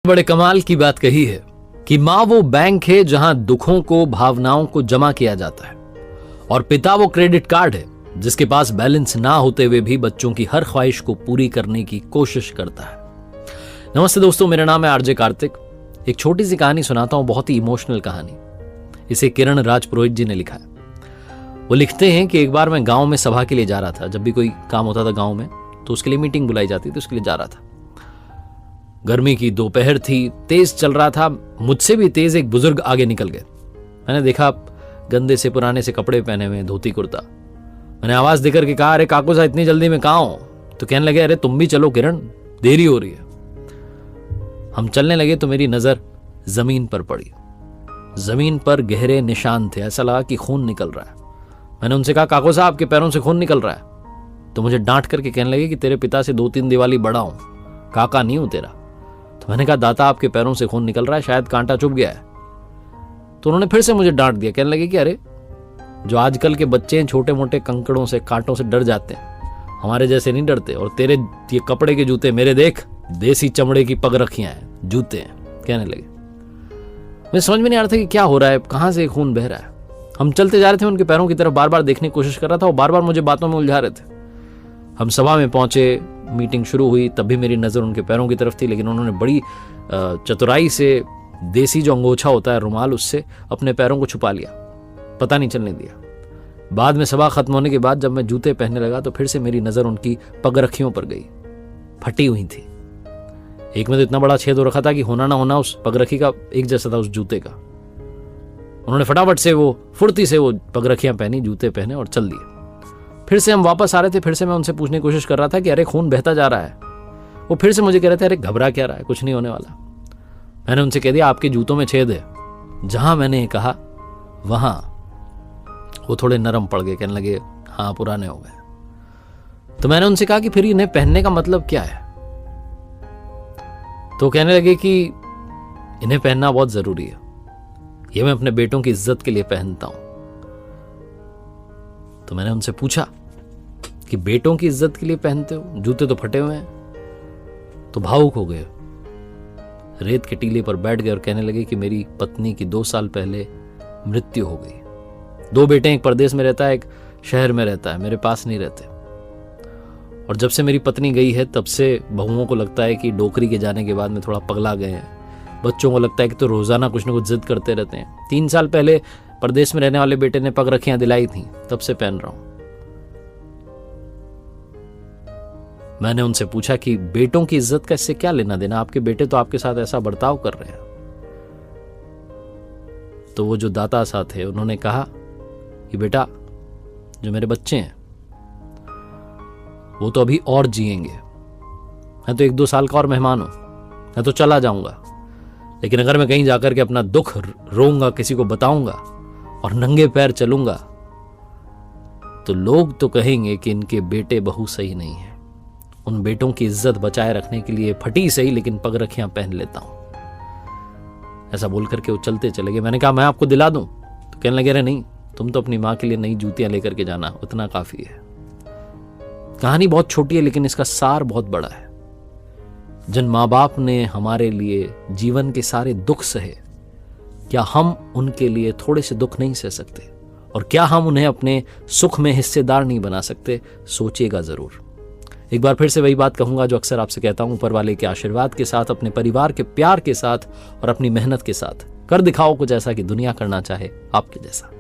बड़े कमाल की बात कही है कि माँ वो बैंक है जहां दुखों को, भावनाओं को जमा किया जाता है, और पिता वो क्रेडिट कार्ड है जिसके पास बैलेंस ना होते हुए भी बच्चों की हर ख्वाहिश को पूरी करने की कोशिश करता है। नमस्ते दोस्तों, मेरा नाम है आरजे कार्तिक। एक छोटी सी कहानी सुनाता हूं, बहुत ही इमोशनल कहानी। इसे किरण राज पुरोहित जी ने लिखा है। वो लिखते हैं कि एक बार मैं गांव में सभा के लिए जा रहा था। जब भी कोई काम होता था गांव में तो उसके लिए मीटिंग बुलाई जाती थी, उसके लिए जा रहा था। गर्मी की दोपहर थी, तेज चल रहा था। मुझसे भी तेज एक बुजुर्ग आगे निकल गए। मैंने देखा गंदे से पुराने से कपड़े पहने हुए, धोती कुर्ता। मैंने आवाज देकर के कहा, अरे काकू साहब इतनी जल्दी में कहाँ हो? तो कहने लगे, अरे तुम भी चलो किरण, देरी हो रही है। हम चलने लगे तो मेरी नजर जमीन पर पड़ी। जमीन पर गहरे निशान थे, ऐसा लगा कि खून निकल रहा है। मैंने उनसे कहा, काकू साहब आपके पैरों से खून निकल रहा है। तो मुझे डांट करके कहने लगे कि तेरे पिता से 2-3 दिवाली बड़ा हूं, काका नहीं हूं तेरा। तो मैंने कहा, दाता आपके पैरों से खून निकल रहा है, शायद कांटा चुभ गया है। तो उन्होंने फिर से मुझे डांट दिया, कहने लगे कि अरे जो आजकल के बच्चे हैं छोटे मोटे कंकड़ों से, कांटों से डर जाते हैं, हमारे जैसे नहीं डरते। और तेरे ये कपड़े के जूते मेरे देख, देसी चमड़े की पग रखियां हैं, जूते हैं। कहने लगे, मुझे समझ में नहीं आ रहा था कि क्या हो रहा है, कहां से खून बह रहा है। हम चलते जा रहे थे, उनके पैरों की तरफ बार बार देखने की कोशिश कर रहा था, और बार बार मुझे बातों में उलझा रहे थे। हम सभा में पहुंचे, मीटिंग शुरू हुई, तब भी मेरी नजर उनके पैरों की तरफ थी, लेकिन उन्होंने बड़ी चतुराई से देसी जो अंगोछा होता है, रुमाल, उससे अपने पैरों को छुपा लिया, पता नहीं चलने दिया। बाद में सभा खत्म होने के बाद जब मैं जूते पहनने लगा तो फिर से मेरी नजर उनकी पगरखियों पर गई। फटी हुई थी, एक में तो इतना बड़ा छेद हो रखा था कि होना ना होना उस पगरखी का एक जैसा था उस जूते का। उन्होंने फटाफट से फुर्ती से वो पगरखियां पहनी, जूते पहने और चल दिए। फिर से हम वापस आ रहे थे, फिर से मैं उनसे पूछने की कोशिश कर रहा था कि अरे खून बहता जा रहा है। वो फिर से मुझे कह रहे थे, अरे घबरा क्या रहा है, कुछ नहीं होने वाला। मैंने उनसे कह दिया, आपके जूतों में छेद है। जहां मैंने कहा वहां वो थोड़े नरम पड़ गए, कहने लगे, हाँ पुराने हो गए। तो मैंने उनसे कहा कि फिर इन्हें पहनने का मतलब क्या है? तो कहने लगे कि इन्हें पहनना बहुत जरूरी है, ये मैं अपने बेटों की इज्जत के लिए पहनता हूं। तो मैंने उनसे पूछा कि बेटों की इज्जत के लिए पहनते हो, जूते तो फटे हुए हैं। तो भावुक हो गए, रेत के टीले पर बैठ गए और कहने लगे कि मेरी पत्नी की 2 साल पहले मृत्यु हो गई। 2 बेटे, एक परदेश में रहता है, एक शहर में रहता है, मेरे पास नहीं रहते। और जब से मेरी पत्नी गई है तब से बहुओं को लगता है कि डोकरी के जाने के बाद में थोड़ा पगला गए हैं। बच्चों को लगता है कि तो रोजाना कुछ ना कुछ जिद करते रहते हैं। 3 साल पहले परदेश में रहने वाले बेटे ने पगरखियां दिलाई थी, तब से पहन रहा हूं। मैंने उनसे पूछा कि बेटों की इज्जत का इससे क्या लेना देना, आपके बेटे तो आपके साथ ऐसा बर्ताव कर रहे हैं। तो वो जो दाता साथ है उन्होंने कहा कि बेटा, जो मेरे बच्चे हैं वो तो अभी और जिएंगे। मैं तो 1-2 साल का और मेहमान हूं, मैं तो चला जाऊंगा। लेकिन अगर मैं कहीं जाकर के अपना दुख रोऊंगा, किसी को बताऊंगा और नंगे पैर चलूंगा, तो लोग तो कहेंगे कि इनके बेटे बहू सही नहीं है। उन बेटों की इज्जत बचाए रखने के लिए फटी सही लेकिन पगरखियां पहन लेता हूं। ऐसा बोल करके वो चलते चले गए। मैंने कहा, मैं आपको दिला दूं? तो कहने लगे, अरे नहीं, तुम तो अपनी मां के लिए नई जूतियां लेकर के जाना, उतना काफी है। कहानी बहुत छोटी है लेकिन इसका सार बहुत बड़ा है। जिन माँ बाप ने हमारे लिए जीवन के सारे दुख सहे, क्या हम उनके लिए थोड़े से दुख नहीं सह सकते? और क्या हम उन्हें अपने सुख में हिस्सेदार नहीं बना सकते? सोचिएगा जरूर। एक बार फिर से वही बात कहूंगा जो अक्सर आपसे कहता हूं, ऊपर वाले के आशीर्वाद के साथ, अपने परिवार के प्यार के साथ और अपनी मेहनत के साथ कर दिखाओ कुछ ऐसा कि दुनिया करना चाहे आपके जैसा।